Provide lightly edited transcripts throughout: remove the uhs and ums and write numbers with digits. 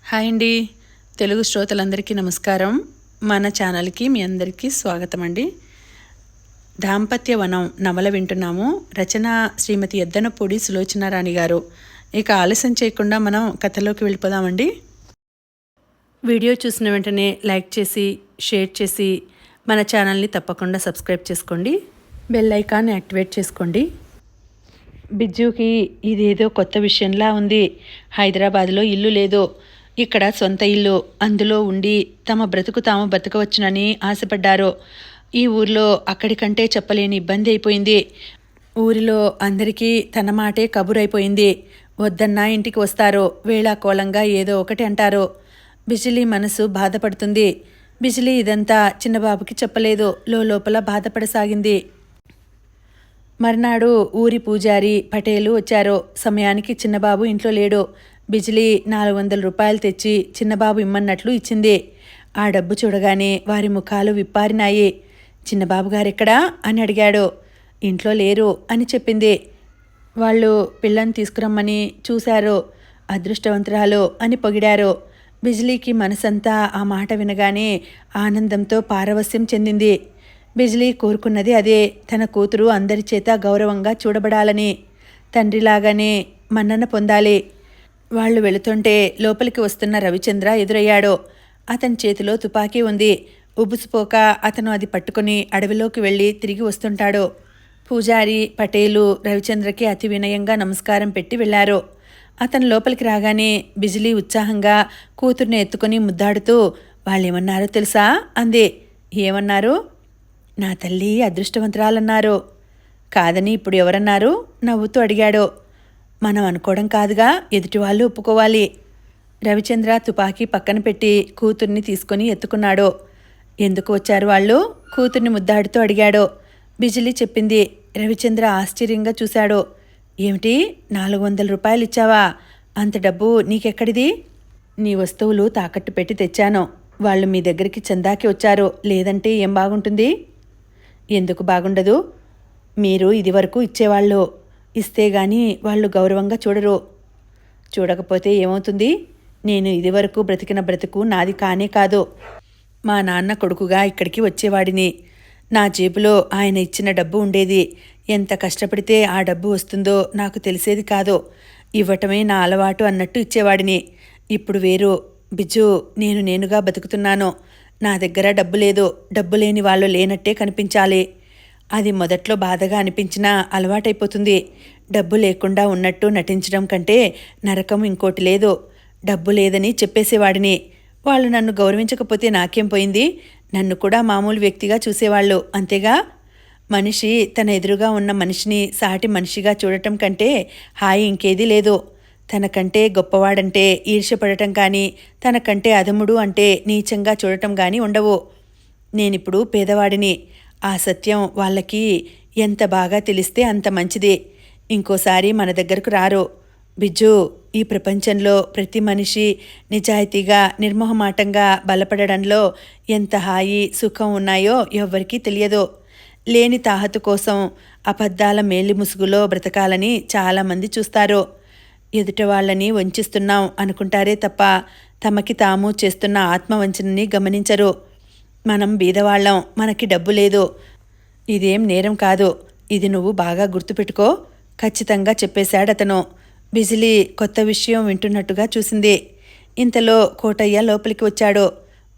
Hi అండి. తెలుగు శ్రోతలందరికీ నమస్కారం. మన ఛానల్కి మీ అందరికీ స్వాగతం అండి. దాంపత్య వనం నవల వింటున్నాము. రచన శ్రీమతి ఎద్దనపూడి సులోచనారాణి గారు. ఇక ఆలస్యం చేయకుండా మనం కథలోకి వెళ్ళిపోదామండి. వీడియో చూసిన వెంటనే లైక్ చేసి షేర్ చేసి మన ఛానల్ని తప్పకుండా సబ్స్క్రైబ్ చేసుకోండి. బెల్ ఐకాన్ యాక్టివేట్ చేసుకోండి. బిజ్జుకి ఇదేదో కొత్త విషయంలా ఉంది. హైదరాబాద్లో ఇల్లు లేదు, ఇక్కడ సొంత ఇల్లు, అందులో ఉండి తమ బ్రతుకు తాము బతకవచ్చునని ఆశపడ్డారు. ఈ ఊర్లో అక్కడికంటే చెప్పలేని ఇబ్బంది అయిపోయింది. ఊరిలో అందరికీ తన మాటే కబురైపోయింది. వద్దన్నా ఇంటికి వస్తారు, వేళాకోళంగా ఏదో ఒకటి అంటారు. బిజిలీ మనసు బాధపడుతుంది. బిజిలీ ఇదంతా చిన్నబాబుకి చెప్పలేదు, లోపల బాధపడసాగింది. మర్నాడు ఊరి పూజారి పటేలు వచ్చారు. సమయానికి చిన్నబాబు ఇంట్లో లేడు. బిజిలీ 400 రూపాయలు తెచ్చి చిన్నబాబు ఇమ్మన్నట్లు ఇచ్చింది. ఆ డబ్బు చూడగానే వారి ముఖాలు విప్పారినాయి. చిన్నబాబు గారెక్కడా అని అడిగాడు. ఇంట్లో లేరు అని చెప్పింది. వాళ్ళు పిల్లని తీసుకురమ్మని చూశారు. అదృష్టవంతురాలు అని పొగిడారు. బిజిలీకి మనసంతా ఆ మాట వినగానే ఆనందంతో పారవస్యం చెందింది. బిజిలీ కోరుకున్నది అదే, తన కూతురు అందరి చేత గౌరవంగా చూడబడాలని, తండ్రిలాగానే మన్నన పొందాలి. వాళ్ళు వెళుతుంటే లోపలికి వస్తున్న రవిచంద్ర ఎదురయ్యాడు. అతని చేతిలో తుపాకీ ఉంది. ఉబుసుపోక అతను అది పట్టుకుని అడవిలోకి వెళ్ళి తిరిగి వస్తుంటాడు. పూజారి పటేలు రవిచంద్రకి అతి వినయంగా నమస్కారం పెట్టి వెళ్లారు. అతను లోపలికి రాగానే బిజిలీ ఉత్సాహంగా కూతుర్ని ఎత్తుకుని ముద్దాడుతూ, వాళ్ళేమన్నారో తెలుసా అంది. ఏమన్నారు? నా తల్లి అదృష్టవంతురాలన్నారు. కాదని ఇప్పుడు ఎవరన్నారు? నవ్వుతూ అడిగాడు. మనం అనుకోవడం కాదుగా, ఎదుటివాళ్ళు ఒప్పుకోవాలి. రవిచంద్ర తుపాకీ పక్కన పెట్టి కూతుర్ని తీసుకుని ఎత్తుకున్నాడు. ఎందుకు వచ్చారు వాళ్ళు? కూతుర్ని ముద్దాడుతూ అడిగాడు. బిజిలీ చెప్పింది. రవిచంద్ర ఆశ్చర్యంగా చూశాడు. ఏమిటి, 400 రూపాయలు ఇచ్చావా? అంత డబ్బు నీకెక్కడిది? నీ వస్తువులు తాకట్టు పెట్టి తెచ్చాను. వాళ్ళు మీ దగ్గరికి చందాకి వచ్చారు, లేదంటే ఏం బాగుంటుంది? ఎందుకు బాగుండదు? మీరు ఇదివరకు ఇచ్చేవాళ్ళు, ఇస్తే గాని వాళ్ళు గౌరవంగా చూడరు. చూడకపోతే ఏమవుతుంది? నేను ఇదివరకు బ్రతికిన బ్రతుకు నాది కానే కాదు. మా నాన్న కొడుకుగా ఇక్కడికి వచ్చేవాడిని. నా జేబులో ఆయన ఇచ్చిన డబ్బు ఉండేది. ఎంత కష్టపడితే ఆ డబ్బు వస్తుందో నాకు తెలిసేది కాదు. ఇవ్వటమే నా అలవాటు అన్నట్టు ఇచ్చేవాడిని. ఇప్పుడు వేరు బిజ్జు, నేనుగా బతుకుతున్నాను. నా దగ్గర డబ్బు లేదు. డబ్బు లేని వాళ్ళు లేనట్టే కనిపించాలి. అది మొదట్లో బాధగా అనిపించినా అలవాటైపోతుంది. డబ్బు లేకుండా ఉన్నట్టు నటించడం కంటే నరకం ఇంకోటి లేదు. డబ్బు లేదని చెప్పేసేవాడిని. వాళ్ళు నన్ను గౌరవించకపోతే నాకేం పోయింది? నన్ను కూడా మామూలు వ్యక్తిగా చూసేవాళ్ళు, అంతేగా. మనిషి తన ఎదురుగా ఉన్న మనిషిని సాటి మనిషిగా చూడటం కంటే హాయి ఇంకేదీ లేదు. తనకంటే గొప్పవాడంటే ఈర్ష్యపడటం కానీ, తనకంటే అధముడు అంటే నీచంగా చూడటం కానీ ఉండవు. నేనిప్పుడు పేదవాడిని. ఆ సత్యం వాళ్ళకి ఎంత బాగా తెలిస్తే అంత మంచిది. ఇంకోసారి మన దగ్గరకు రారు. బిజ్జు, ఈ ప్రపంచంలో ప్రతి మనిషి నిజాయితీగా నిర్మోహమాటంగా బలపడడంలో ఎంత హాయి సుఖం ఉన్నాయో ఎవ్వరికీ తెలియదు. లేని తాహతు కోసం అబద్ధాల మేలి ముసుగులో బ్రతకాలని చాలామంది చూస్తారు. ఎదుట వాళ్ళని వంచిస్తున్నాం అనుకుంటారే తప్ప తమకి తాము చేస్తున్న ఆత్మవంచనని గమనించరు. మనం బీదవాళ్ళం, మనకి డబ్బు లేదు. ఇదేం నేరం కాదు. ఇది నువ్వు బాగా గుర్తుపెట్టుకో, ఖచ్చితంగా చెప్పేశాడతను. బిజిలీ కొత్త విషయం వింటున్నట్టుగా చూసింది. ఇంతలో కోటయ్య లోపలికి వచ్చాడు.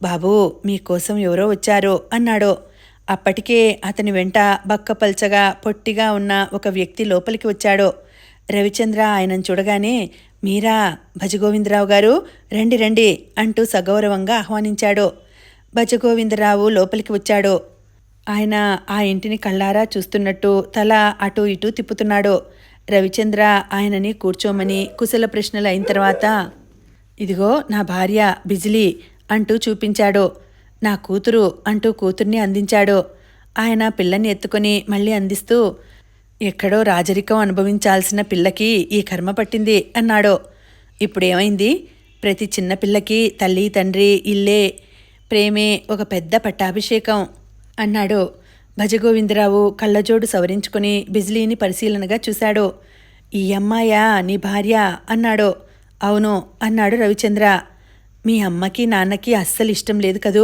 బాబూ, మీకోసం ఎవరో వచ్చారు అన్నాడు. అప్పటికే అతని వెంట బక్కపల్చగా పొట్టిగా ఉన్న ఒక వ్యక్తి లోపలికి వచ్చాడు. రవిచంద్ర ఆయనను చూడగానే, మీరా, భజగోవిందరావు గారు, రండి రండి అంటూ సగౌరవంగా ఆహ్వానించాడు. భజగోవిందరావు లోపలికి వచ్చాడు. ఆయన ఆ ఇంటిని కళ్ళారా చూస్తున్నట్టు తల అటూ ఇటూ తిప్పుతున్నాడు. రవిచంద్ర ఆయనని కూర్చోమని కుశల ప్రశ్నలు అయిన తర్వాత, ఇదిగో నా భార్య బిజిలీ అంటూ చూపించాడు. నా కూతురు అంటూ కూతుర్ని అందించాడు. ఆయన పిల్లని ఎత్తుకొని మళ్ళీ అందిస్తూ, ఎక్కడో రాజరికం అనుభవించాల్సిన పిల్లకి ఈ కర్మ పట్టింది అన్నాడు. ఇప్పుడేమైంది? ప్రతి చిన్న పిల్లకి తల్లి తండ్రి ఇల్లే, ప్రేమే ఒక పెద్ద పట్టాభిషేకం అన్నాడు. భజగోవిందరావు కళ్ళజోడు సవరించుకుని బిజిలీని పరిశీలనగా చూశాడు. ఈ అమ్మాయా నీ భార్య అన్నాడు. అవును అన్నాడు రవిచంద్ర. మీ అమ్మకి నాన్నకి అస్సలు ఇష్టం లేదు కదూ?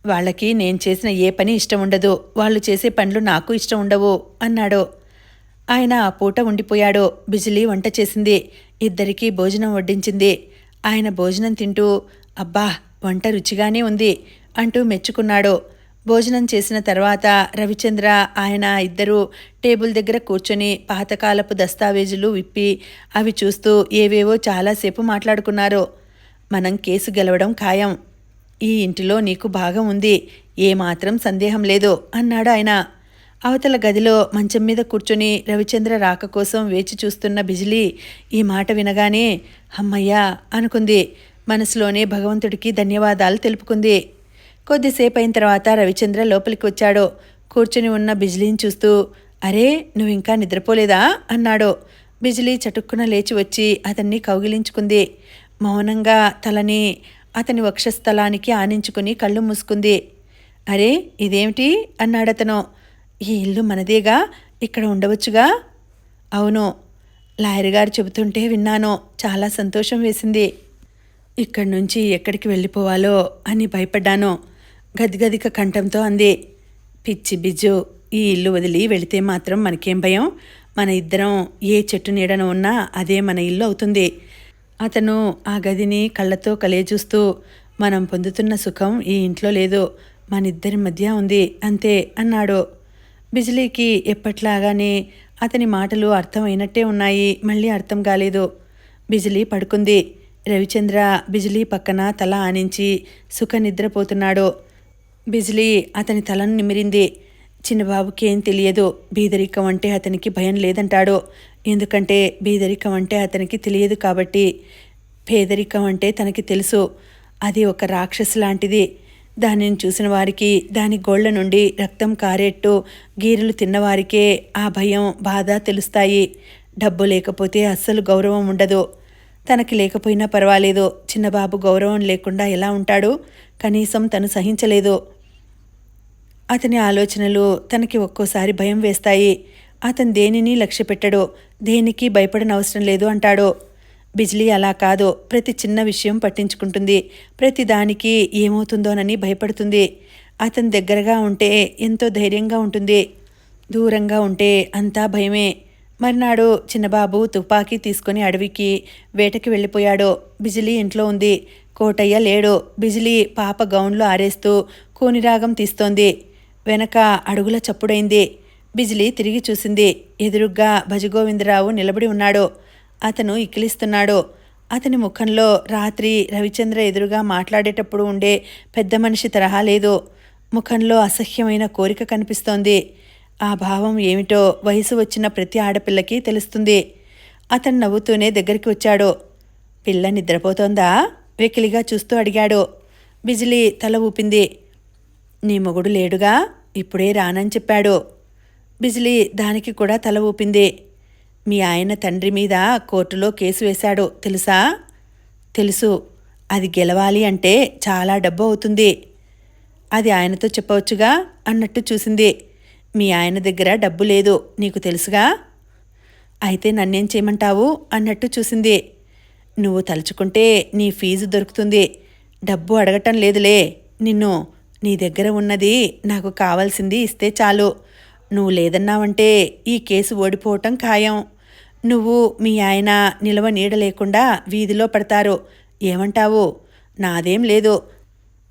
వాళ్ళకి నేను చేసిన ఏ పని ఇష్టం ఉండదు. వాళ్ళు చేసే పనులు నాకు ఇష్టం ఉండవు అన్నాడు. ఆయన ఆ పూట ఉండిపోయాడు. బిజిలీ వంట చేసింది. ఇద్దరికీ భోజనం వడ్డించింది. ఆయన భోజనం తింటూ అబ్బా, వంట రుచిగానే ఉంది అంటూ మెచ్చుకున్నాడు. భోజనం చేసిన తర్వాత రవిచంద్ర ఆయన ఇద్దరూ టేబుల్ దగ్గర కూర్చొని పాతకాలపు దస్తావేజులు విప్పి అవి చూస్తూ ఏవేవో చాలాసేపు మాట్లాడుకున్నారు. మనం కేసు గెలవడం ఖాయం. ఈ ఇంటిలో నీకు భాగం ఉంది, ఏమాత్రం సందేహం లేదు అన్నాడు ఆయన. అవతల గదిలో మంచం మీద కూర్చొని రవిచంద్ర రాక కోసం వేచి చూస్తున్న బిజిలీ ఈ మాట వినగానే అమ్మయ్యా అనుకుంది. మనసులోనే భగవంతుడికి ధన్యవాదాలు తెలుపుకుంది. కొద్దిసేపు అయిన తర్వాత రవిచంద్ర లోపలికి వచ్చాడు. కూర్చుని ఉన్న బిజిలీని చూస్తూ అరే, నువ్వు ఇంకా నిద్రపోలేదా అన్నాడు. బిజిలీ చటుక్కున లేచి వచ్చి అతన్ని కౌగిలించుకుంది. మౌనంగా తలని అతని వక్షస్థలానికి ఆనించుకుని కళ్ళు మూసుకుంది. అరే, ఇదేమిటి అన్నాడతను. ఈ ఇల్లు మనదేగా, ఇక్కడ ఉండవచ్చుగా? అవును, లాయర్ గారు చెబుతుంటే విన్నాను. చాలా సంతోషం వేసింది. ఇక్కడి నుంచి ఎక్కడికి వెళ్ళిపోవాలో అని భయపడ్డాను. గద్గదిక కంఠంతో అంది. పిచ్చి బిజ్జు, ఈ ఇల్లు వదిలి వెళితే మాత్రం మనకేం భయం? మన ఇద్దరం ఏ చెట్టు నీడన ఉన్నా అదే మన ఇల్లు అవుతుంది. అతను ఆ గదిని కళ్ళతో కలేజూస్తూ మనం పొందుతున్న సుఖం ఈ ఇంట్లో లేదు, మనిద్దరి మధ్య ఉంది అంతే అన్నాడు. బిజిలీకి ఎప్పట్లాగానే అతని మాటలు అర్థమైనట్టే ఉన్నాయి, మళ్ళీ అర్థం కాలేదు. బిజిలీ పడుకుంది. రవిచంద్ర బిజిలీ పక్కన తల ఆనించి సుఖ నిద్రపోతున్నాడు. బిజిలీ అతని తలను నిమిరింది. చిన్నబాబుకి ఏం తెలియదు, బీదరికం అంటే అతనికి భయం లేదంటాడు. ఎందుకంటే బీదరికం అంటే అతనికి తెలియదు కాబట్టి. పేదరికం అంటే తనకి తెలుసు, అది ఒక రాక్షసు లాంటిది. దానిని చూసిన వారికి, దాని గోళ్ల నుండి రక్తం కారేట్టు గీరులు తిన్నవారికే ఆ భయం, బాధ తెలుస్తాయి. డబ్బు లేకపోతే అస్సలు గౌరవం ఉండదు. తనకి లేకపోయినా పర్వాలేదు, చిన్నబాబు గౌరవం లేకుండా ఎలా ఉంటాడు? కనీసం తను సహించలేదు. అతని ఆలోచనలు తనకి ఒక్కోసారి భయం వేస్తాయి. అతను దేనిని లక్ష్యపెట్టడు, దేనికి భయపడనవసరం లేదు అంటాడు. బిజిలీ అలా కాదు, ప్రతి చిన్న విషయం పట్టించుకుంటుంది. ప్రతి దానికి ఏమవుతుందోనని భయపడుతుంది. అతని దగ్గరగా ఉంటే ఎంతో ధైర్యంగా ఉంటుంది, దూరంగా ఉంటే అంతా భయమే. మర్నాడు చిన్నబాబు తుపాకీ తీసుకుని అడవికి వేటకి వెళ్ళిపోయాడు. బిజిలీ ఇంట్లో ఉంది. కోటయ్య లేడు. బిజిలీ పాప గౌన్లో ఆరేస్తూ కూనిరాగం తీస్తోంది. వెనక అడుగుల చప్పుడైంది. బిజిలీ తిరిగి చూసింది. ఎదురుగ్గా భజగోవిందరావు నిలబడి ఉన్నాడు. అతను ఇక్కిలిస్తున్నాడు. అతని ముఖంలో రాత్రి రవిచంద్ర ఎదురుగా మాట్లాడేటప్పుడు ఉండే పెద్ద మనిషి తరహా లేదు. ముఖంలో అసహ్యమైన కోరిక కనిపిస్తోంది. ఆ భావం ఏమిటో వయసు వచ్చిన ప్రతి ఆడపిల్లకి తెలుస్తుంది. అతను నవ్వుతూనే దగ్గరికి వచ్చాడు. పిల్ల నిద్రపోతోందా? వెకిలిగా చూస్తూ అడిగాడు. బిజిలీ తల ఊపింది. నీ మొగుడు లేడుగా, ఇప్పుడే రానని చెప్పాడు. బిజిలీ దానికి కూడా తల ఊపింది. మీ ఆయన తండ్రి మీద కోర్టులో కేసు వేశాడు తెలుసా? తెలుసు. అది గెలవాలి అంటే చాలా డబ్బు అవుతుంది. అది ఆయనతో చెప్పవచ్చుగా అన్నట్టు చూసింది. మీ ఆయన దగ్గర డబ్బు లేదు, నీకు తెలుసుగా. అయితే నన్నేం చేయమంటావు అన్నట్టు చూసింది. నువ్వు తలుచుకుంటే నీ ఫీజు దొరుకుతుంది. డబ్బు అడగటం లేదులే నిన్ను. నీ దగ్గర ఉన్నది నాకు కావాల్సింది ఇస్తే చాలు. నువ్వు లేదన్నావంటే ఈ కేసు ఓడిపోవటం ఖాయం. నువ్వు మీ ఆయన నిలవ నీడ లేకుండా వీధిలో పడతారు. ఏమంటావు? నాదేం లేదు,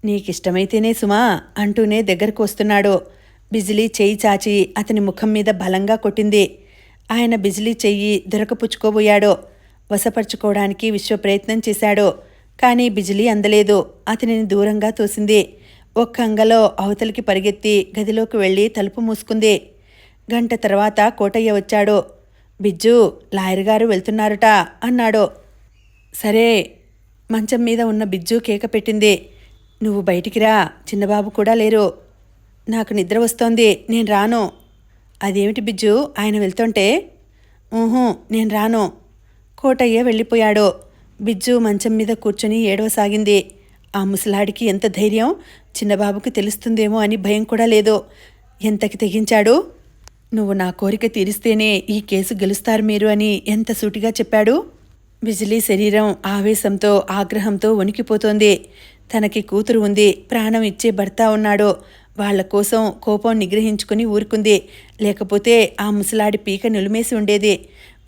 నీకిష్టమైతేనే సుమా అంటూనే దగ్గరకు వస్తున్నాడు. బిజిలీ చెయ్యి చాచి అతని ముఖం మీద బలంగా కొట్టింది. ఆయన బిజిలీ చెయ్యి దొరకపుచ్చుకోబోయాడు. వశపరుచుకోవడానికి విశ్వప్రయత్నం చేశాడు. కానీ బిజిలీ అందలేదు. అతనిని దూరంగా తోసింది. ఒక్క అంగలో అవతలికి పరిగెత్తి గదిలోకి వెళ్ళి తలుపు మూసుకుంది. గంట తర్వాత కోటయ్య వచ్చాడు. బిజ్జు, లాయర్ గారు వెళ్తున్నారుట అన్నాడు. సరే. మంచం మీద ఉన్న బిజ్జు కేక పెట్టింది. నువ్వు బయటికి రా, చిన్నబాబు కూడా లేరు. నాకు నిద్ర వస్తోంది, నేను రాను. అదేమిటి బిజ్జు, ఆయన వెళ్తుంటే? ఊహూ, నేను రాను. కోటయ్య వెళ్ళిపోయాడు. బిజ్జు మంచం మీద కూర్చొని ఏడవసాగింది. ఆ ముసలాడికి ఎంత ధైర్యం! చిన్నబాబుకి తెలుస్తుందేమో అని భయం కూడా లేదు. ఎంతకి తెగించాడు. నువ్వు నా కోరిక తీరిస్తేనే ఈ కేసు గెలుస్తారు మీరు అని ఎంత సూటిగా చెప్పాడు. బిజిలీ శరీరం ఆవేశంతో ఆగ్రహంతో వణికిపోతోంది. తనకి కూతురు ఉంది, ప్రాణం ఇచ్చే భర్త ఉన్నాడు. వాళ్ల కోసం కోపం నిగ్రహించుకుని ఊరుకుంది. లేకపోతే ఆ ముసలాడి పీక నిలుమేసి ఉండేది.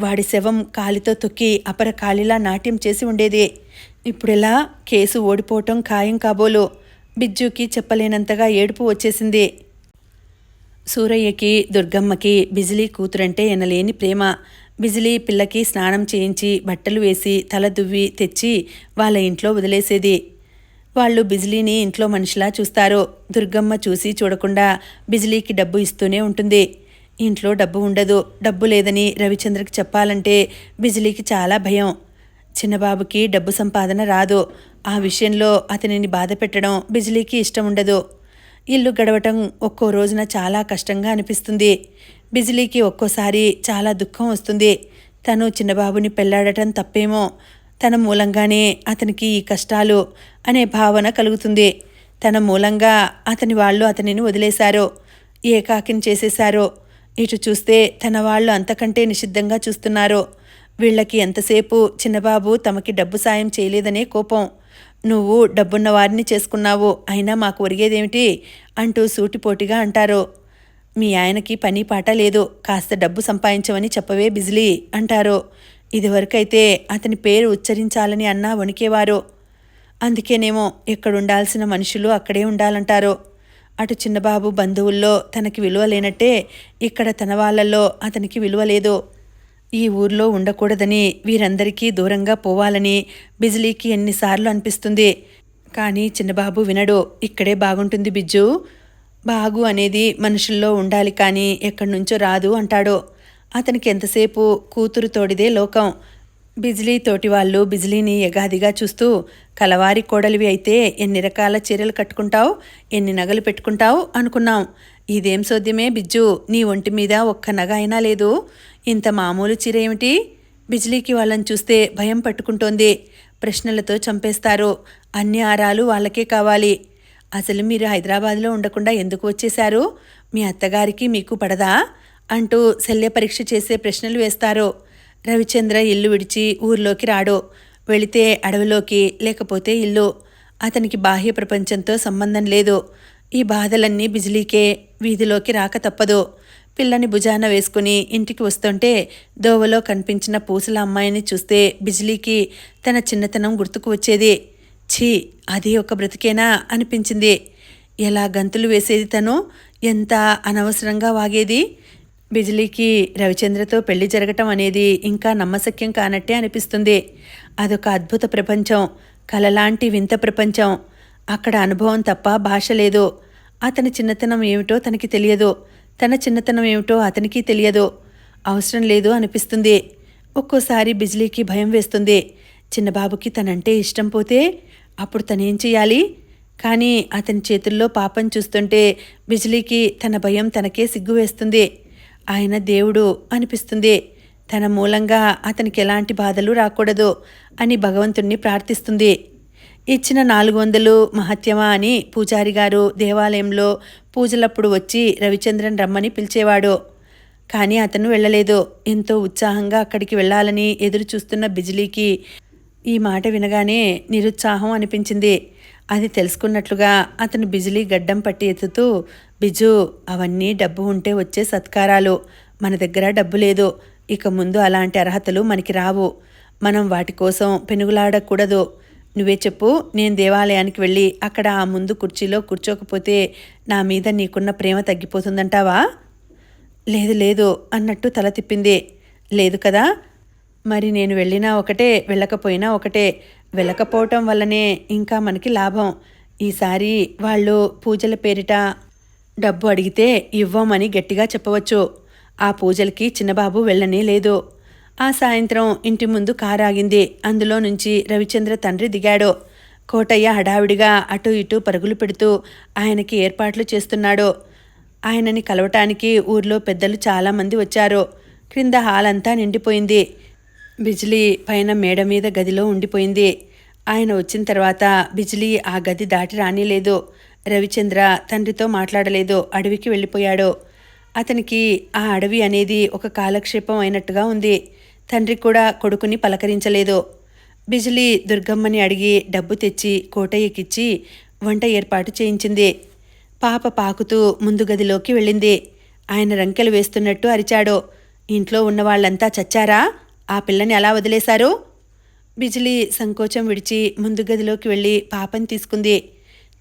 వాడి శవం కాలితో తొక్కి అపర కాలిలా నాట్యం చేసి ఉండేది. ఇప్పుడెలా? కేసు ఓడిపోవటం ఖాయం కాబోలు. బిజ్జుకి చెప్పలేనంతగా ఏడుపు వచ్చేసింది. సూరయ్యకి, దుర్గమ్మకి బిజిలీ కూతురంటే ఎనలేని ప్రేమ. బిజిలీ పిల్లకి స్నానం చేయించి బట్టలు వేసి తల దువ్వి తెచ్చి వాళ్ళ ఇంట్లో వదిలేసేది. వాళ్ళు బిజిలీని ఇంట్లో మనిషిలా చూస్తారు. దుర్గమ్మ చూసి చూడకుండా బిజిలీకి డబ్బు ఇస్తూనే ఉంటుంది. ఇంట్లో డబ్బు ఉండదు. డబ్బు లేదని రవిచంద్రకి చెప్పాలంటే బిజిలీకి చాలా భయం. చిన్నబాబుకి డబ్బు సంపాదన రాదు. ఆ విషయంలో అతనిని బాధ పెట్టడం బిజిలీకి ఇష్టం ఉండదు. ఇల్లు గడవటం ఒక్కో రోజున చాలా కష్టంగా అనిపిస్తుంది. బిజిలీకి ఒక్కోసారి చాలా దుఃఖం వస్తుంది. తను చిన్నబాబుని పెళ్లాడటం తప్పేమో, తన మూలంగానే అతనికి ఈ కష్టాలు అనే భావన కలుగుతుంది. తన మూలంగా అతని వాళ్ళు అతనిని వదిలేశారో, ఏకాకిని చేసేశారో. ఇటు చూస్తే తన వాళ్ళు అంతకంటే నిషిద్ధంగా చూస్తున్నారు. వీళ్ళకి ఎంతసేపు చిన్నబాబు తమకి డబ్బు సాయం చేయలేదనే కోపం. నువ్వు డబ్బున్న వారిని చేసుకున్నావు, అయినా మాకు ఒరిగేదేమిటి అంటూ సూటిపోటిగా అంటారు. మీ ఆయనకి పని పాట లేదు, కాస్త డబ్బు సంపాదించమని చెప్పవే బిజిలీ అంటారు. ఇదివరకైతే అతని పేరు ఉచ్చరించాలని అన్నా వణికేవారు. అందుకేనేమో ఎక్కడుండాల్సిన మనుషులు అక్కడే ఉండాలంటారు. అటు చిన్నబాబు బంధువుల్లో తనకి విలువ లేనట్టే ఇక్కడ తన వాళ్ళల్లో అతనికి విలువ లేదు. ఈ ఊర్లో ఉండకూడదని, వీరందరికీ దూరంగా పోవాలని బిజిలీకి ఎన్నిసార్లు అనిపిస్తుంది. కానీ చిన్నబాబు వినడు. ఇక్కడే బాగుంటుంది బిజ్జు, బాగు అనేది మనుషుల్లో ఉండాలి కానీ ఎక్కడి నుంచో రాదు అంటాడు. అతనికి ఎంతసేపు కూతురు తోడిదే లోకం. బిజిలీ తోటి వాళ్ళు బిజిలీని ఎగాదిగా చూస్తూ, కలవారి కోడలివి అయితే ఎన్ని రకాల చీరలు కట్టుకుంటావు, ఎన్ని నగలు పెట్టుకుంటావు అనుకున్నాం. ఇదేం సోద్యమే బిజ్జు, నీ ఒంటి మీద ఒక్క నగ అయినా లేదు, ఇంత మామూలు చీర ఏమిటి? బిజిలీకి వాళ్ళని చూస్తే భయం పట్టుకుంటోంది. ప్రశ్నలతో చంపేస్తారు. అన్ని ఆరాలు వాళ్ళకే కావాలి. అసలు మీరు హైదరాబాద్లో ఉండకుండా ఎందుకు వచ్చేశారు? మీ అత్తగారికి మీకు పడదా అంటూ శల్య పరీక్ష చేసే ప్రశ్నలు వేస్తారు. రవిచంద్ర ఇల్లు విడిచి ఊర్లోకి రాడు. వెళితే అడవిలోకి, లేకపోతే ఇల్లు. అతనికి బాహ్య ప్రపంచంతో సంబంధం లేదు. ఈ బాధలన్నీ బిజిలీకే. వీధిలోకి రాక తప్పదు. పిల్లని భుజాన వేసుకుని ఇంటికి వస్తుంటే దోవలో కనిపించిన పూసల అమ్మాయిని చూస్తే బిజిలీకి తన చిన్నతనం గుర్తుకు వచ్చేది. ఛీ, అది ఒక బ్రతికేనా అనిపించింది. ఎలా గంతులు వేసేది తను, ఎంత అనవసరంగా వాగేది. బిజిలీకి రవిచంద్రతో పెళ్లి జరగటం అనేది ఇంకా నమ్మశక్యం కానట్టే అనిపిస్తుంది. అదొక అద్భుత ప్రపంచం, కలలాంటి వింత ప్రపంచం. అక్కడ అనుభవం తప్ప భాష లేదు. అతని చిన్నతనం ఏమిటో తనకి తెలియదు, తన చిన్నతనం ఏమిటో అతనికి తెలియదు. అవసరం లేదు అనిపిస్తుంది. ఒక్కోసారి బిజిలీకి భయం వేస్తుంది. చిన్నబాబుకి తనంటే ఇష్టం పోతే అప్పుడు తనేం చెయ్యాలి? కానీ అతని చేతుల్లో పాపం చూస్తుంటే బిజిలీకి తన భయం తనకే సిగ్గు వేస్తుంది. ఆయన దేవుడు అనిపిస్తుంది. తన మూలంగా అతనికి ఎలాంటి బాధలు రాకూడదు అని భగవంతుణ్ణి ప్రార్థిస్తుంది. ఇచ్చిన 400 మహత్యమా అని పూజారి గారు దేవాలయంలో పూజలప్పుడు వచ్చి రవిచంద్రన్ రమ్మని పిలిచేవాడు. కానీ అతను వెళ్ళలేదు. ఎంతో ఉత్సాహంగా అక్కడికి వెళ్ళాలని ఎదురు చూస్తున్న బిజిలీకి ఈ మాట వినగానే నిరుత్సాహం అనిపించింది. అది తెలుసుకున్నట్లుగా అతను బిజిలీ గడ్డం పట్టి ఎత్తుతూ, బిజు, అవన్నీ డబ్బు ఉంటే వచ్చే సత్కారాలు. మన దగ్గర డబ్బు లేదు. ఇక ముందు అలాంటి అర్హతలు మనకి రావు. మనం వాటి కోసం పెనుగులాడకూడదు. నువ్వే చెప్పు, నేను దేవాలయానికి వెళ్ళి అక్కడ ఆ ముందు కుర్చీలో కూర్చోకపోతే నా మీద నీకున్న ప్రేమ తగ్గిపోతుందంటావా? లేదు లేదు అన్నట్టు తల తిప్పింది. లేదు కదా? మరి నేను వెళ్ళినా ఒకటే, వెళ్ళకపోయినా ఒకటే. వెళ్ళకపోవటం వల్లనే ఇంకా మనకి లాభం. ఈసారి వాళ్ళు పూజల పేరిట డబ్బు అడిగితే ఇవ్వమని గట్టిగా చెప్పవచ్చు. ఆ పూజలకి చిన్నబాబు వెళ్ళనే లేదు. ఆ సాయంత్రం ఇంటి ముందు కారు ఆగింది. అందులో నుంచి రవిచంద్ర తండ్రి దిగాడు. కోటయ్య హడావిడిగా అటు ఇటు పరుగులు పెడుతూ ఆయనకి ఏర్పాట్లు చేస్తున్నాడు. ఆయనని కలవటానికి ఊర్లో పెద్దలు చాలామంది వచ్చారు. క్రింద హాల్ అంతా నిండిపోయింది. బిజిలీ పైన మేడ మీద గదిలో ఉండిపోయింది. ఆయన వచ్చిన తర్వాత బిజిలీ ఆ గది దాటి రానిలేదు. రవిచంద్ర తండ్రితో మాట్లాడలేదు. అడవికి వెళ్ళిపోయాడు. అతనికి ఆ అడవి అనేది ఒక కాలక్షేపం అయినట్టుగా ఉంది. తండ్రి కూడా కొడుకుని పలకరించలేదు. బిజిలీ దుర్గమ్మని అడిగి డబ్బు తెచ్చి కోటయ్యకిచ్చి వంట ఏర్పాటు చేయించింది. పాప పాకుతూ ముందు గదిలోకి వెళ్ళింది. ఆయన రంకెలు వేస్తున్నట్టు అరిచాడు. ఇంట్లో ఉన్నవాళ్లంతా చచ్చారా? ఆ పిల్లని అలా వదిలేశారు? బిజిలీ సంకోచం విడిచి ముందు గదిలోకి వెళ్ళి పాపని తీసుకుంది.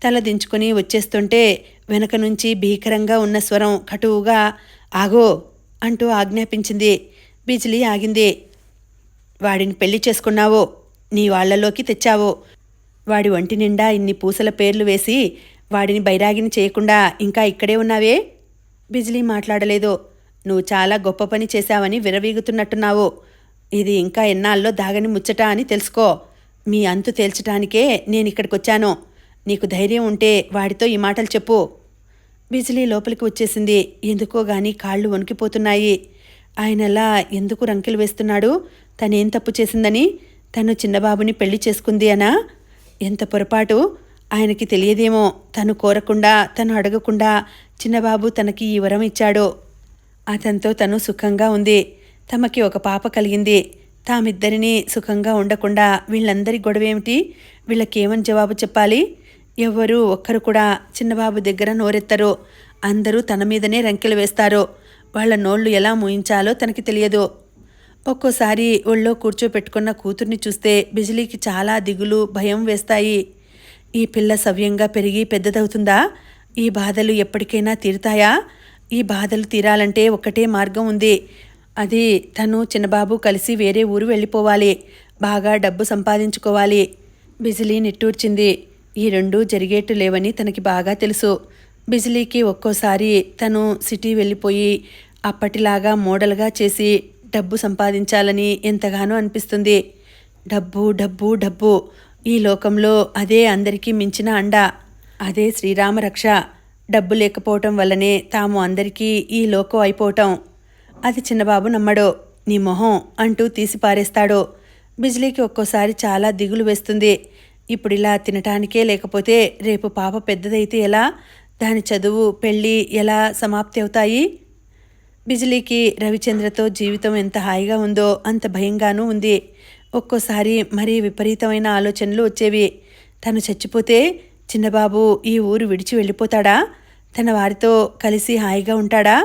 తల దించుకుని వచ్చేస్తుంటే వెనక నుంచి భీకరంగా ఉన్న స్వరం కటువుగా ఆగో అంటూ ఆజ్ఞాపించింది. బిజిలీ ఆగింది. వాడిని పెళ్లి చేసుకున్నావో, నీ వాళ్లలోకి తెచ్చావో, వాడి ఒంటి నిండా ఇన్ని పూసల పేర్లు వేసి వాడిని బైరాగిని చేయకుండా ఇంకా ఇక్కడే ఉన్నావే? బిజిలీ మాట్లాడలేదు. నువ్వు చాలా గొప్ప పని చేశావని విరవీగుతున్నట్టున్నావు. ఇది ఇంకా ఎన్నాళ్ళలో దాగని ముచ్చట అని తెలుసుకో. మీ అంతు తేల్చటానికే నేనిక్కడికొచ్చాను. నీకు ధైర్యం ఉంటే వాడితో ఈ మాటలు చెప్పు. బిజిలీ లోపలికి వచ్చేసింది. ఎందుకో గాని కాళ్ళు వణికిపోతున్నాయి. ఆయనలా ఎందుకు రంకెలు వేస్తున్నాడు? తనేం తప్పు చేసిందని? తను చిన్నబాబుని పెళ్లి చేసుకుంది అనా? ఎంత పొరపాటు! ఆయనకి తెలియదేమో. తను కోరకుండా, తను అడగకుండా చిన్నబాబు తనకి ఈ వరం ఇచ్చాడు. అతనితో తను సుఖంగా ఉంది. తమకి ఒక పాప కలిగింది. తామిద్దరినీ సుఖంగా ఉండకుండా వీళ్ళందరి గొడవేమిటి? వీళ్ళకేమని జవాబు చెప్పాలి? ఎవ్వరూ ఒక్కరు కూడా చిన్నబాబు దగ్గర నోరెత్తరు. అందరూ తన మీదనే రంకెలు వేస్తారు. వాళ్ల నోళ్లు ఎలా మూయించాలో తనకి తెలియదు. ఒక్కోసారి ఒళ్ళో కూర్చోపెట్టుకున్న కూతుర్ని చూస్తే బిజిలీకి చాలా దిగులు, భయం వేస్తాయి. ఈ పిల్ల సవ్యంగా పెరిగి పెద్దదవుతుందా? ఈ బాధలు ఎప్పటికైనా తీరుతాయా? ఈ బాధలు తీరాలంటే ఒక్కటే మార్గం ఉంది. అది తను చిన్నబాబు కలిసి వేరే ఊరు వెళ్ళిపోవాలి. బాగా డబ్బు సంపాదించుకోవాలి. బిజిలీ నిట్టూర్చింది. ఈ రెండూ జరిగేట్టు లేవని తనకి బాగా తెలుసు. బిజిలీకి ఒక్కోసారి తను సిటీ వెళ్ళిపోయి అప్పటిలాగా మోడల్గా చేసి డబ్బు సంపాదించాలని ఎంతగానో అనిపిస్తుంది. డబ్బు డబ్బు డబ్బు, ఈ లోకంలో అదే అందరికీ మించిన అండ. అదే శ్రీరామరక్ష. డబ్బు లేకపోవటం వల్లనే తాము అందరికీ ఈ లోకం అయిపోవటం. అది చిన్నబాబు నమ్మడు. నీ మొహం అంటూ తీసిపారేస్తాడు. బిజిలీకి ఒక్కోసారి చాలా దిగులు వేస్తుంది. ఇప్పుడిలా తినటానికే లేకపోతే రేపు పాప పెద్దదైతే ఎలా? దాని చదువు, పెళ్ళి ఎలా సమాప్తి అవుతాయి? బిజిలీకి రవిచంద్రతో జీవితం ఎంత హాయిగా ఉందో అంత భయంగానూ ఉంది. ఒక్కోసారి మరీ విపరీతమైన ఆలోచనలు వచ్చేవి. తను చచ్చిపోతే చిన్నబాబు ఈ ఊరు విడిచి వెళ్ళిపోతాడా? తన వారితో కలిసి హాయిగా ఉంటాడా?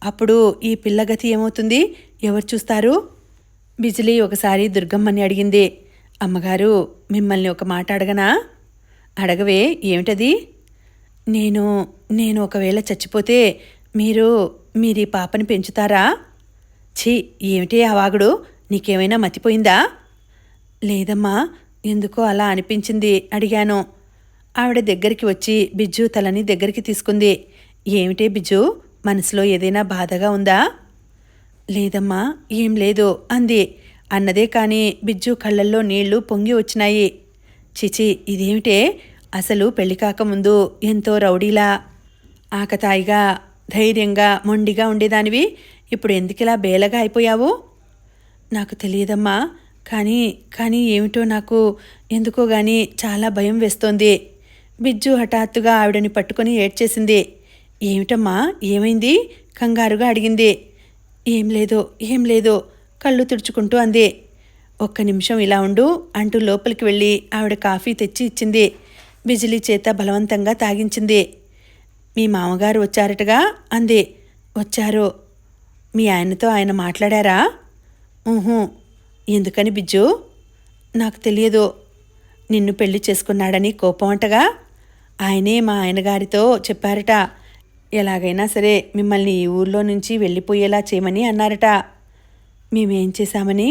అప్పుడు ఈ పిల్లగతి ఏమవుతుంది? ఎవరు చూస్తారు? బిజిలీ ఒకసారి దుర్గమ్మని అడిగింది. అమ్మగారు, మిమ్మల్ని ఒక మాట అడగనా? అడగవే, ఏమిటది? నేను ఒకవేళ చచ్చిపోతే మీరీ పాపని పెంచుతారా? ఛీ, ఏమిటి ఆ వాగుడు? నీకేమైనా మతిపోయిందా? లేదమ్మా, ఎందుకో అలా అనిపించింది, అడిగాను. ఆవిడ దగ్గరికి వచ్చి బిజ్జు తలని దగ్గరికి తీసుకుంది. ఏమిటే బిజ్జు, మనసులో ఏదైనా బాధగా ఉందా? లేదమ్మా, ఏం లేదు అంది. అన్నదే కాని బిజ్జు కళ్ళల్లో నీళ్లు పొంగి వచ్చినాయి. చిచి, ఇదేమిటే? అసలు పెళ్లి కాకముందు ఎంతో రౌడీలా, ఆకతాయిగా, ధైర్యంగా, మొండిగా ఉండేదానివి. ఇప్పుడు ఎందుకిలా బేలగా అయిపోయావు? నాకు తెలియదమ్మా, కానీ ఏమిటో నాకు ఎందుకో గాని చాలా భయం వేస్తోంది. బిజ్జు హఠాత్తుగా ఆవిడని పట్టుకొని ఏడ్చేసింది. ఏమిటమ్మా, ఏమైంది? కంగారుగా అడిగింది. ఏం లేదు కళ్ళు తుడుచుకుంటూ అంది. ఒక్క నిమిషం ఇలా ఉండు అంటూ లోపలికి వెళ్ళి ఆవిడ కాఫీ తెచ్చి ఇచ్చింది. బిజిలీ చేత బలవంతంగా తాగించింది. మీ మామగారు వచ్చారటగా అంది. వచ్చారు. మీ ఆయనతో ఆయన మాట్లాడారా? ఊహూ. ఎందుకని బిజ్జు? నాకు తెలియదు. నిన్ను పెళ్లి చేసుకున్నాడని కోపం అంటగా. ఆయనే మా ఆయనగారితో చెప్పారట. ఎలాగైనా సరే మిమ్మల్ని ఈ ఊర్లో నుంచి వెళ్ళిపోయేలా చేయమని అన్నారట. మేమేం చేశామని?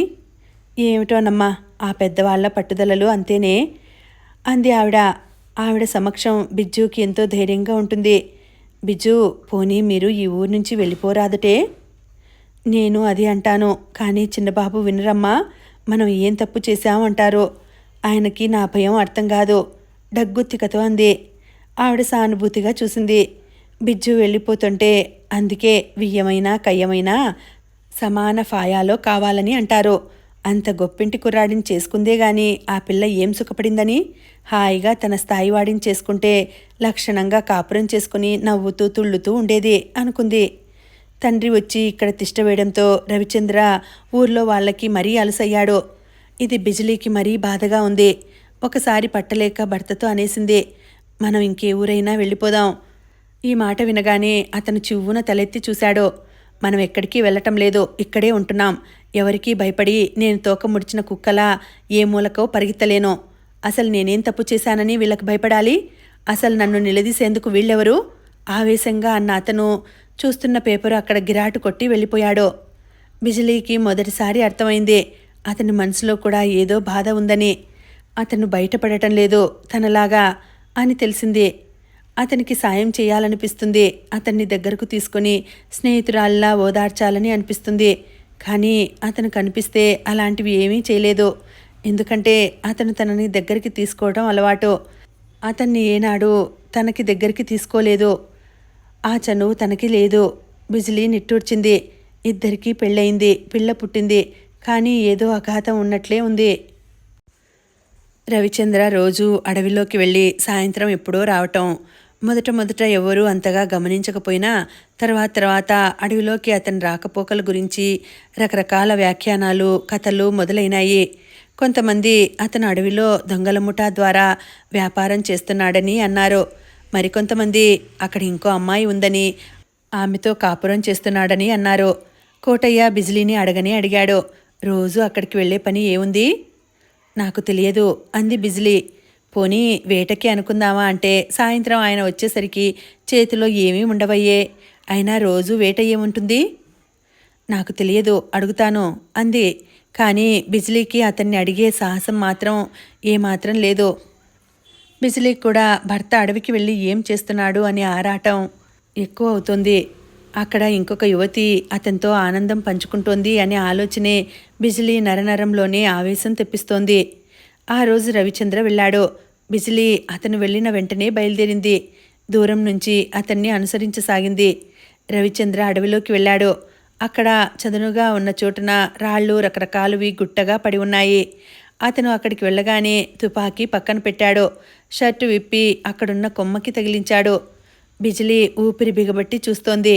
ఏమిటోనమ్మా, ఆ పెద్దవాళ్ల పట్టుదలలు అంతేనే అంది ఆవిడ. ఆవిడ సమక్షం బిజ్జుకి ఎంతో ధైర్యంగా ఉంటుంది. బిజ్జు, పోనీ మీరు ఈ ఊరు నుంచి వెళ్ళిపోరాదటే? నేను అది అంటాను, కానీ చిన్నబాబు వినరమ్మా. మనం ఏం తప్పు చేశామంటారో. ఆయనకి నా భయం అర్థం కాదు, డగ్గుత్తికతో అంది. ఆవిడ సానుభూతిగా చూసింది. బిజ్జు వెళ్ళిపోతుంటే అందుకే వియ్యమైనా కయ్యమైనా సమాన ఫాయాలో కావాలని అంటారు. అంత గొప్పింటి కుర్రాడిని చేసుకుందే గాని ఆ పిల్ల ఏం సుఖపడిందని? హాయిగా తన స్థాయి వాడిని చేసుకుంటే లక్షణంగా కాపురం చేసుకుని నవ్వుతూ తుళ్ళుతూ ఉండేది అనుకుంది. తండ్రి వచ్చి ఇక్కడ తిష్టవేయడంతో రవిచంద్ర ఊర్లో వాళ్ళకి మరీ అలసయ్యాడు. ఇది బిజిలీకి మరీ బాధగా ఉంది. ఒకసారి పట్టలేక భర్తతో అనేసింది, మనం ఇంకే ఊరైనా వెళ్ళిపోదాం. ఈ మాట వినగానే అతను చివ్వున తలెత్తి చూశాడు. మనం ఎక్కడికి వెళ్ళటం లేదు, ఇక్కడే ఉంటున్నాం. ఎవరికీ భయపడి నేను తోక ముడిచిన కుక్కలా ఏ మూలకో పరిగెత్తలేను. అసలు నేనేం తప్పు చేశానని వీళ్ళకి భయపడాలి? అసలు నన్ను నిలదీసేందుకు వీళ్ళెవరు? ఆవేశంగా అన్న అతను చూస్తున్న పేపరు అక్కడ గిరాటు కొట్టి వెళ్ళిపోయాడు. బిజిలీకి మొదటిసారి అర్థమైంది, అతని మనసులో కూడా ఏదో బాధ ఉందని. అతను బయటపడటం లేదు తనలాగా అని తెలిసింది. అతనికి సాయం చేయాలనిపిస్తుంది, అతన్ని దగ్గరకు తీసుకొని స్నేహితురాల్లా ఓదార్చాలని అనిపిస్తుంది. కానీ అతను కనిపిస్తే అలాంటివి ఏమీ చేయలేదు. ఎందుకంటే అతను తనని దగ్గరికి తీసుకోవడం అలవాటు. అతన్ని ఏనాడు తనకి దగ్గరికి తీసుకోలేదు. ఆ చనువు తనకి లేదు. బిజిలీ నిట్టూర్చింది. ఇద్దరికీ పెళ్ళయింది, పిల్ల పుట్టింది. కానీ ఏదో అఘాతం ఉన్నట్లే ఉంది. రవిచంద్ర రోజు అడవిలోకి వెళ్ళి సాయంత్రం ఎప్పుడో రావటం. మొదట ఎవరూ అంతగా గమనించకపోయినా తర్వాత అడవిలోకి అతని రాకపోకల గురించి రకరకాల వ్యాఖ్యానాలు, కథలు మొదలైనాయి. కొంతమంది అతను అడవిలో దొంగల ముఠా ద్వారా వ్యాపారం చేస్తున్నాడని అన్నారు. మరికొంతమంది అక్కడ ఇంకో అమ్మాయి ఉందని, ఆమెతో కాపురం చేస్తున్నాడని అన్నారు. కోటయ్య బిజిలీని అడిగాడు, రోజు అక్కడికి వెళ్ళే పని ఏముంది? నాకు తెలియదు అంది బిజిలీ. పోనీ వేటకి అనుకుందామా అంటే సాయంత్రం ఆయన వచ్చేసరికి చేతిలో ఏమీ ఉండవయ్యే. అయినా రోజు వేట ఏముంటుంది? నాకు తెలియదు, అడుగుతాను అంది. కానీ బిజిలీకి అతన్ని అడిగే సాహసం మాత్రం ఏమాత్రం లేదు. బిజిలీకి కూడా భర్త అడవికి వెళ్ళి ఏం చేస్తున్నాడు అనే ఆరాటం ఎక్కువ అవుతుంది. అక్కడ ఇంకొక యువతి అతనితో ఆనందం పంచుకుంటోంది అనే ఆలోచనే బిజిలీ నరనరంలోనే ఆవేశం తెప్పిస్తోంది. ఆ రోజు రవిచంద్ర వెళ్ళాడు. బిజిలీ అతను వెళ్ళిన వెంటనే బయలుదేరింది. దూరం నుంచి అతన్ని అనుసరించసాగింది. రవిచంద్ర అడవిలోకి వెళ్ళాడు. అక్కడ చదునుగా ఉన్న చోటున రాళ్ళు రకరకాలువి గుట్టగా పడి ఉన్నాయి. అతను అక్కడికి వెళ్ళగానే తుపాకీ పక్కన పెట్టాడు. షర్టు విప్పి అక్కడున్న కొమ్మకి తగిలించాడు. బిజిలీ ఊపిరి బిగబట్టి చూస్తోంది.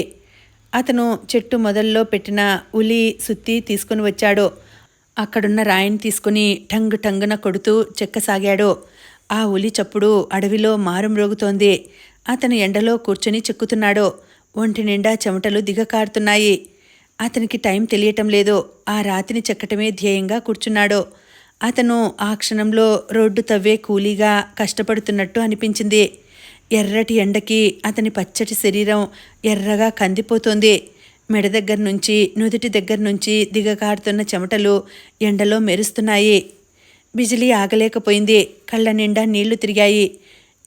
అతను చెట్టు మొదల్లో పెట్టిన ఉలి సుత్తి తీసుకుని వచ్చాడు. అక్కడున్న రాయిని తీసుకుని టంగున కొడుతూ చెక్కసాగాడు. ఆ ఉలి చప్పుడు అడవిలో మారుమ్రోగుతోంది. అతను ఎండలో కూర్చొని చెక్కుతున్నాడు. ఒంటి నిండా చెమటలు దిగకారుతున్నాయి. అతనికి టైం తెలియటం లేదు. ఆ రాతిని చెక్కటమే ధ్యేయంగా కూర్చున్నాడు. అతను ఆ క్షణంలో రోడ్డు తవ్వే కూలీగా కష్టపడుతున్నట్టు అనిపించింది. ఎర్రటి ఎండకి అతని పచ్చటి శరీరం ఎర్రగా కందిపోతోంది. మెడ దగ్గర నుంచి నుదుటి దగ్గర నుంచి దిగకారుతున్న చెమటలు ఎండలో మెరుస్తున్నాయి. బిజిలీ ఆగలేకపోయింది. కళ్ళ నిండా నీళ్లు తిరిగాయి.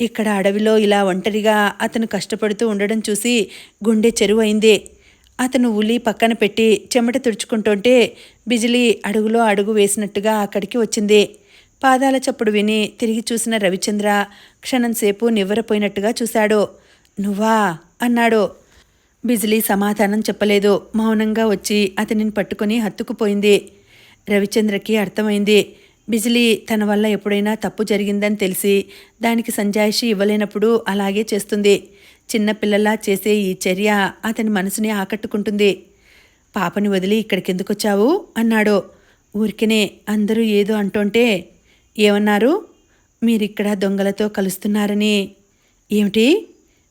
ఇక్కడ అడవిలో ఇలా ఒంటరిగా అతను కష్టపడుతూ ఉండడం చూసి గుండె చెరువైంది. అతను ఉలి పక్కన పెట్టి చెమట తుడుచుకుంటుంటే బిజిలీ అడుగులో అడుగు వేసినట్టుగా అక్కడికి వచ్చింది. పాదాల చప్పుడు విని తిరిగి చూసిన రవిచంద్ర క్షణంసేపు నివ్వరపోయినట్టుగా చూశాడు. నువ్వా అన్నాడు. బిజిలీ సమాధానం చెప్పలేదు. మౌనంగా వచ్చి అతనిని పట్టుకుని హత్తుకుపోయింది. రవిచంద్రకి అర్థమైంది, బిజిలీ తన వల్ల ఎప్పుడైనా తప్పు జరిగిందని తెలిసి దానికి సంజాయిషి ఇవ్వలేనప్పుడు అలాగే చేస్తుంది. చిన్నపిల్లలా చేసే ఈ చర్య అతని మనసుని ఆకట్టుకుంటుంది. పాపని వదిలి ఇక్కడికెందుకొచ్చావు అన్నాడు. ఊరికినే అందరూ ఏదో అంటుంటే. ఏమన్నారు? మీరిక్కడ దొంగలతో కలుస్తున్నారని. ఏమిటి?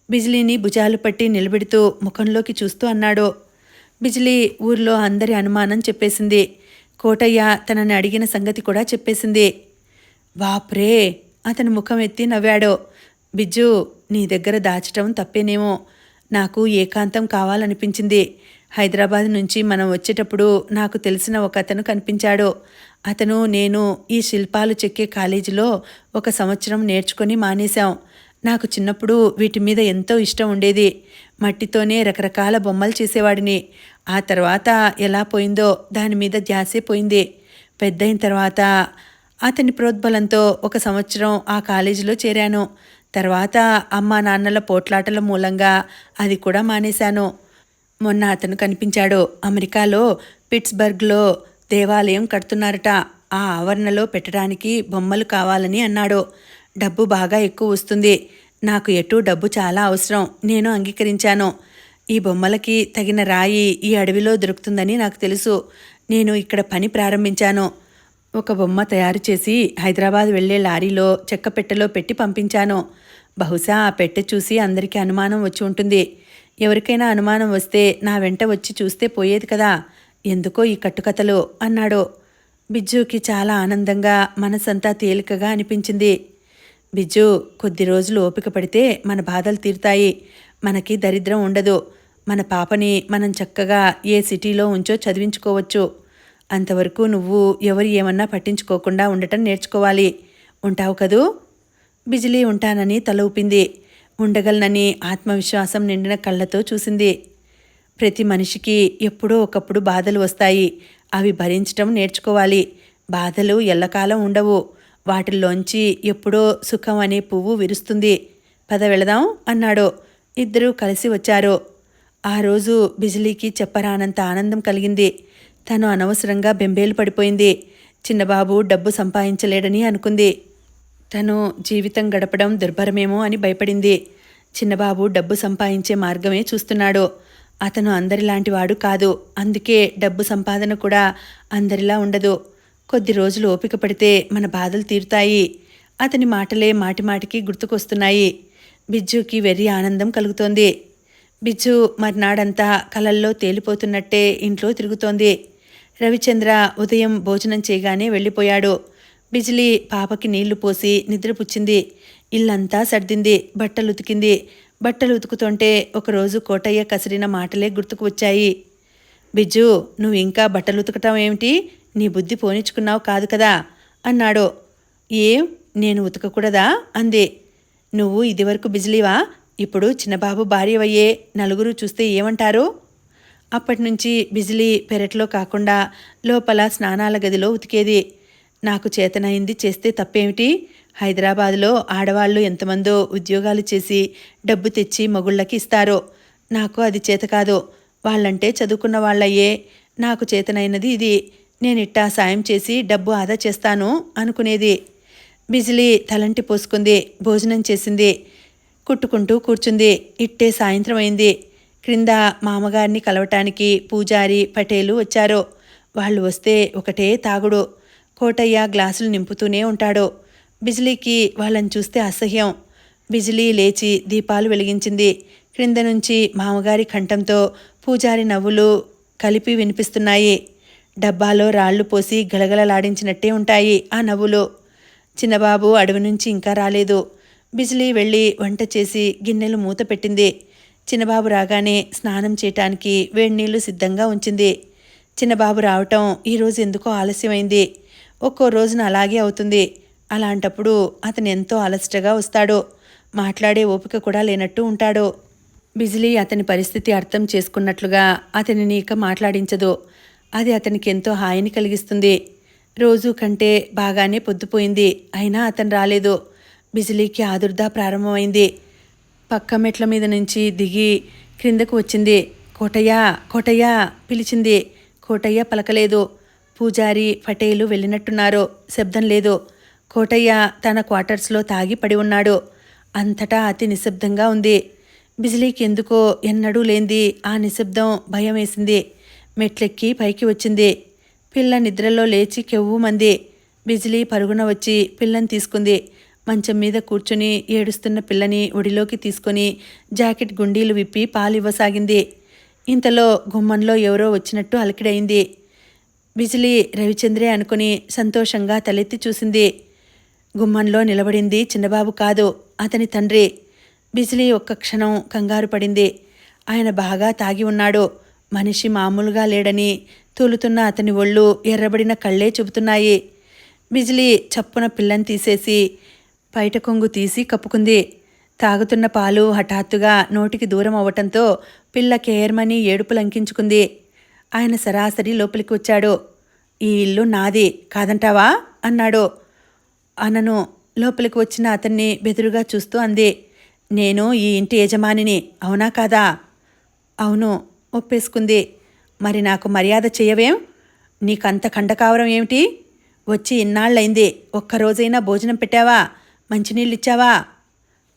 బిజిలీని భుజాలు పట్టి నిలబెడుతూ ముఖంలోకి చూస్తూ అన్నాడు. బిజిలీ ఊర్లో అందరి అనుమానం చెప్పేసింది. కోటయ్య తనని అడిగిన సంగతి కూడా చెప్పేసింది. వాప్రే అతని ముఖం ఎత్తి నవ్వాడు. బిజ్జు, నీ దగ్గర దాచటం తప్పేనేమో. నాకు ఏకాంతం కావాలనిపించింది. హైదరాబాద్ నుంచి మనం వచ్చేటప్పుడు నాకు తెలిసిన ఒక అతను కనిపించాడు. అతను నేను ఈ శిల్పాలు చెక్కే కాలేజీలో 1 సంవత్సరం నేర్చుకొని మానేశాం. నాకు చిన్నప్పుడు వీటి మీద ఎంతో ఇష్టం ఉండేది. మట్టితోనే రకరకాల బొమ్మలు చేసేవాడిని. ఆ తర్వాత ఎలా పోయిందో దాని మీద ధ్యాసే పోయింది. పెద్దయిన తర్వాత అతని ప్రోద్బలంతో 1 సంవత్సరం ఆ కాలేజీలో చేరాను. తర్వాత అమ్మా నాన్నల పోట్లాటల మూలంగా అది కూడా మానేశాను. మొన్న అతను కనిపించాడు. అమెరికాలో పిట్స్బర్గ్లో దేవాలయం కడుతున్నారట. ఆ ఆవరణలో పెట్టడానికి బొమ్మలు కావాలని అన్నాడు. డబ్బు బాగా ఎక్కువ వస్తుంది. నాకు ఎటూ డబ్బు చాలా అవసరం. నేను అంగీకరించాను. ఈ బొమ్మలకి తగిన రాయి ఈ అడవిలో దొరుకుతుందని నాకు తెలుసు. నేను ఇక్కడ పని ప్రారంభించాను. ఒక బొమ్మ తయారు చేసి హైదరాబాద్ వెళ్లే లారీలో చెక్క పెట్టెలో పెట్టి పంపించాను. బహుశా ఆ పెట్టె చూసి అందరికీ అనుమానం వచ్చి ఉంటుంది. ఎవరికైనా అనుమానం వస్తే నా వెంట వచ్చి చూస్తే పోయేది కదా. ఎందుకో ఈ కట్టుకథలు అన్నాడు. బిజ్జుకి చాలా ఆనందంగా, మనసంతా తేలికగా అనిపించింది. బిజ్జు, కొద్ది రోజులు ఓపిక పడితే మన బాధలు తీరుతాయి. మనకి దరిద్రం ఉండదు. మన పాపని మనం చక్కగా ఏ సిటీలో ఉంచో చదివించుకోవచ్చు. అంతవరకు నువ్వు ఎవరు ఏమన్నా పట్టించుకోకుండా ఉండటం నేర్చుకోవాలి. ఉంటావు కదూ? బిజిలీ ఉంటానని తల ఊపింది. ఉండగలనని ఆత్మవిశ్వాసం నిండిన కళ్ళతో చూసింది. ప్రతి మనిషికి ఎప్పుడో ఒకప్పుడు బాధలు వస్తాయి. అవి భరించటం నేర్చుకోవాలి. బాధలు ఎల్లకాలం ఉండవు. వాటిల్లోంచి ఎప్పుడో సుఖం అనే పువ్వు విరుస్తుంది. పద వెళదాం అన్నాడు. ఇద్దరూ కలిసి వచ్చారు. ఆ రోజు బిజిలీకి చెప్పరానంత ఆనందం కలిగింది. తను అనవసరంగా బెంబేలు పడిపోయింది. చిన్నబాబు డబ్బు సంపాదించలేడని అనుకుంది. తను జీవితం గడపడం దుర్భరమేమో అని భయపడింది. చిన్నబాబు డబ్బు సంపాదించే మార్గమే చూస్తున్నాడు. అతను అందరిలాంటివాడు కాదు. అందుకే డబ్బు సంపాదన కూడా అందరిలా ఉండదు. కొద్ది రోజులు ఓపిక పడితే మన బాధలు తీరుతాయి. అతని మాటలే మాటిమాటికి గుర్తుకొస్తున్నాయి. బిజ్జుకి వెర్రి ఆనందం కలుగుతోంది. బిజ్జు మర్నాడంతా కలల్లో తేలిపోతున్నట్టే ఇంట్లో తిరుగుతోంది. రవిచంద్ర ఉదయం భోజనం చేయగానే వెళ్ళిపోయాడు. బిజిలీ పాపకి నీళ్లు పోసి నిద్రపుచ్చింది. ఇల్లంతా సర్దింది. బట్టలు ఉతికింది. బట్టలు ఉతుకుతుంటే ఒకరోజు కోటయ్య కసిరిన మాటలే గుర్తుకు వచ్చాయి. బిజ్జు, నువ్వు ఇంకా బట్టలు ఉతకటం ఏమిటి? నీ బుద్ధి పోనిచ్చుకున్నావు కాదు కదా అన్నాడు. ఏం, నేను ఉతకకూడదా అంది. నువ్వు ఇదివరకు బిజిలీవా? ఇప్పుడు చిన్నబాబు భార్యవయ్యే. నలుగురు చూస్తే ఏమంటారు? అప్పటినుంచి బిజిలీ పెరట్లో కాకుండా లోపల స్నానాల గదిలో ఉతికేది. నాకు చేతనైంది చేస్తే తప్పేమిటి? హైదరాబాదులో ఆడవాళ్లు ఎంతమందో ఉద్యోగాలు చేసి డబ్బు తెచ్చి మగుళ్ళకి ఇస్తారో. నాకు అది చేత కాదు. వాళ్ళంటే చదువుకున్న వాళ్ళయ్యే. నాకు చేతనైనది ఇది. నేనిట్టా సాయం చేసి డబ్బు ఆదా చేస్తాను అనుకునేది. బిజిలీ తలంటి పోసుకుంది. భోజనం చేసింది. కుట్టుకుంటూ కూర్చుంది. ఇట్టే సాయంత్రం అయింది. క్రింద మామగారిని కలవటానికి పూజారి, పటేలు వచ్చారు. వాళ్ళు వస్తే ఒకటే తాగుడు. కోటయ్య గ్లాసులు నింపుతూనే ఉంటాడు. బిజిలీకి వాళ్ళని చూస్తే అసహ్యం. బిజిలీ లేచి దీపాలు వెలిగించింది. క్రింద నుంచి మామగారి కంఠంతో పూజారి నవ్వులు కలిపి వినిపిస్తున్నాయి. డబ్బాలో రాళ్లు పోసి గలగలలాడించినట్టే ఉంటాయి ఆ నవ్వులు. చిన్నబాబు అడవి నుంచి ఇంకా రాలేదు. బిజిలీ వెళ్ళి వంట చేసి గిన్నెలు మూత పెట్టింది. చిన్నబాబు రాగానే స్నానం చేయటానికి వేడినీళ్లు సిద్ధంగా ఉంచింది. చిన్నబాబు రావటం ఈరోజు ఎందుకో ఆలస్యమైంది. ఒక్కో రోజున అలాగే అవుతుంది. అలాంటప్పుడు అతను ఎంతో అలసటగా వస్తాడు. మాట్లాడే ఓపిక కూడా లేనట్టు ఉంటాడు. బిజిలీ అతని పరిస్థితి అర్థం చేసుకున్నట్లుగా అతనిని ఇక మాట్లాడించదు. అది అతనికి ఎంతో హాయిని కలిగిస్తుంది. రోజు కంటే బాగానే పొద్దుపోయింది. అయినా అతను రాలేదు. బిజిలీకి ఆదుర్దా ప్రారంభమైంది. పక్క మెట్ల మీద నుంచి దిగి క్రిందకు వచ్చింది. కోటయ్య, కోటయ్య పిలిచింది. కోటయ్య పలకలేదు. పూజారి, పటేలు వెళ్ళినట్టున్నారు. శబ్దం లేదు. కోటయ్య తన క్వార్టర్స్లో తాగి పడి ఉన్నాడు. అంతటా అతి నిశ్శబ్దంగా ఉంది. బిజిలీకి ఎందుకో ఎన్నడూ లేంది ఆ నిశ్శబ్దం భయం వేసింది. మెట్లెక్కి పైకి వచ్చింది. పిల్ల నిద్రలో లేచి కెవ్వుమంది. బిజిలీ పరుగున వచ్చి పిల్లని తీసుకుంది. మంచం మీద కూర్చుని ఏడుస్తున్న పిల్లని ఒడిలోకి తీసుకొని జాకెట్ గుండీలు విప్పి పాలివ్వసాగింది. ఇంతలో గుమ్మంలో ఎవరో వచ్చినట్టు అలికిడైంది. బిజిలీ రవిచంద్రే అనుకుని సంతోషంగా తలెత్తి చూసింది. గుమ్మంలో నిలబడింది చిన్నబాబు కాదు, అతని తండ్రి. బిజిలీ ఒక్క క్షణం కంగారు పడింది. ఆయన బాగా తాగి ఉన్నాడు. మనిషి మామూలుగా లేడని తూలుతున్న అతని ఒళ్ళు ఎర్రబడిన కళ్ళే చెబుతున్నాయి. బిజిలీ చప్పున పిల్లని తీసేసి పైట కొంగు తీసి కప్పుకుంది. తాగుతున్న పాలు హఠాత్తుగా నోటికి దూరం అవ్వటంతో పిల్ల కేర్మని ఏడుపు లంకించుకుంది. ఆయన సరాసరి లోపలికి వచ్చాడు. ఈ ఇల్లు నాది కాదంటావా అన్నాడు. అనను. లోపలికి వచ్చిన అతన్ని బెదురుగా చూస్తూ అంది. నేను ఈ ఇంటి యజమానిని, అవునా కాదా? అవును ఒప్పేసుకుంది. మరి నాకు మర్యాద చెయ్యవేం? నీకంత కండకావరం ఏమిటి? వచ్చి ఇన్నాళ్ళైంది. ఒక్కరోజైనా భోజనం పెట్టావా? మంచినీళ్ళిచ్చావా?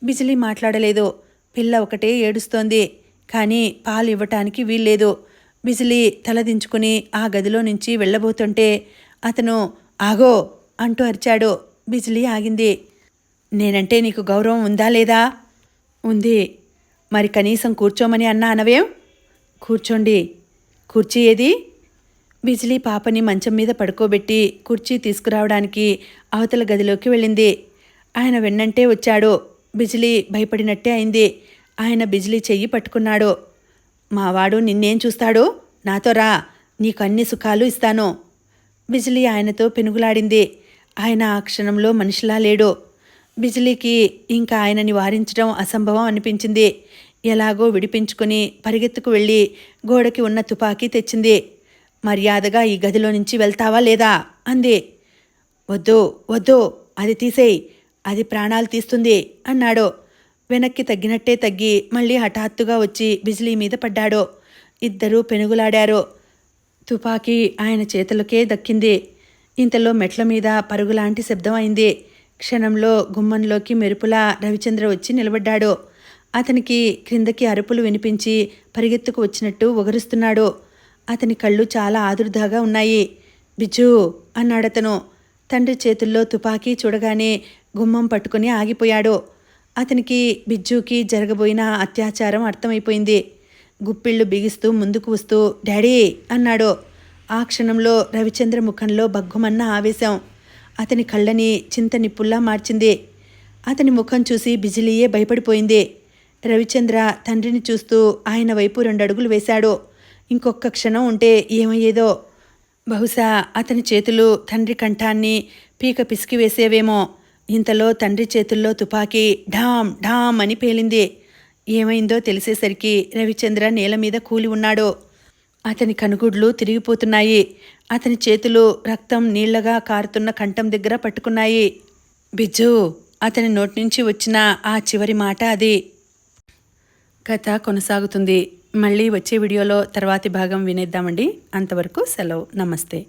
బిజిలీ మాట్లాడలేదు. పిల్ల ఒకటే ఏడుస్తోంది. కానీ పాలు ఇవ్వటానికి వీల్లేదు. బిజిలీ తలదించుకుని ఆ గదిలో నుంచి వెళ్ళబోతుంటే అతను ఆగో అంటూ అరిచాడు. బిజిలీ ఆగింది. నేనంటే నీకు గౌరవం ఉందా లేదా? ఉంది. మరి కనీసం కూర్చోమని అన్నా అనవేం? కూర్చోండి. కుర్చీ ఏది? బిజిలీ పాపని మంచం మీద పడుకోబెట్టి కుర్చీ తీసుకురావడానికి అవతల గదిలోకి వెళ్ళింది. ఆయన వెన్నంటే వచ్చాడు. బిజిలీ భయపడినట్టే అయింది. ఆయన బిజిలీ చెయ్యి పట్టుకున్నాడు. మావాడు నిన్నేం చూస్తాడు? నాతో రా, నీకు అన్ని సుఖాలు ఇస్తాను. బిజిలీ ఆయనతో పెనుగులాడింది. ఆయన ఆ క్షణంలో మనిషిలా లేడు. బిజిలీకి ఇంకా ఆయనని వారించడం అసంభవం అనిపించింది. ఎలాగో విడిపించుకుని పరిగెత్తుకు వెళ్ళి గోడకి ఉన్న తుపాకీ తెచ్చింది. మర్యాదగా ఈ గదిలో నుంచి వెళ్తావా లేదా అంది. వద్దు వద్దు, అది తీసేయి, అది ప్రాణాలు తీస్తుంది అన్నాడు. వెనక్కి తగ్గినట్టే తగ్గి మళ్ళీ హఠాత్తుగా వచ్చి బిజిలీ మీద పడ్డాడు. ఇద్దరూ పెనుగులాడారు. తుపాకీ ఆయన చేతులకే దక్కింది. ఇంతలో మెట్ల మీద పరుగులాంటి శబ్దం అయింది. క్షణంలో గుమ్మంలోకి మెరుపులా రవిచంద్ర వచ్చి నిలబడ్డాడు. అతనికి క్రిందకి అరుపులు వినిపించి పరిగెత్తుకు వచ్చినట్టు ఒగరుస్తున్నాడు. అతని కళ్ళు చాలా ఆదుర్దాగా ఉన్నాయి. బిజ్జూ అన్నాడతను. తండ్రి చేతుల్లో తుపాకీ చూడగానే గుమ్మం పట్టుకుని ఆగిపోయాడు. అతనికి బిజ్జూకి జరగబోయిన అత్యాచారం అర్థమైపోయింది. గుప్పిళ్ళు బిగిస్తూ ముందుకు వస్తూ డాడీ అన్నాడు. ఆ క్షణంలో రవిచంద్ర ముఖంలో బగ్గుమన్న ఆవేశం అతని కళ్ళని చింత నిప్పుల్లా మార్చింది. అతని ముఖం చూసి బిజిలీయే భయపడిపోయింది. రవిచంద్ర తండ్రిని చూస్తూ ఆయన వైపు 2 అడుగులు వేశాడు. ఇంకొక క్షణం ఉంటే ఏమయ్యేదో. బహుశా అతని చేతులు తండ్రి కంఠాన్ని పీక పిసికి వేసేవేమో. ఇంతలో తండ్రి చేతుల్లో తుపాకీ ఢామ్ ఢామ్ అని పేలింది. ఏమైందో తెలిసేసరికి రవిచంద్ర నేల మీద కూలి ఉన్నాడు. అతని కనుగుడ్లు తిరిగిపోతున్నాయి. అతని చేతులు రక్తం నీళ్లగా కారుతున్న కంఠం దగ్గర పట్టుకున్నాయి. బిజ్జూ అతని నోటి నుంచి వచ్చిన ఆ చివరి మాట అది. కథ కొనసాగుతుంది. మళ్ళీ వచ్చే వీడియోలో తర్వాతి భాగం వినేద్దామండి. అంతవరకు సెలవు. నమస్తే.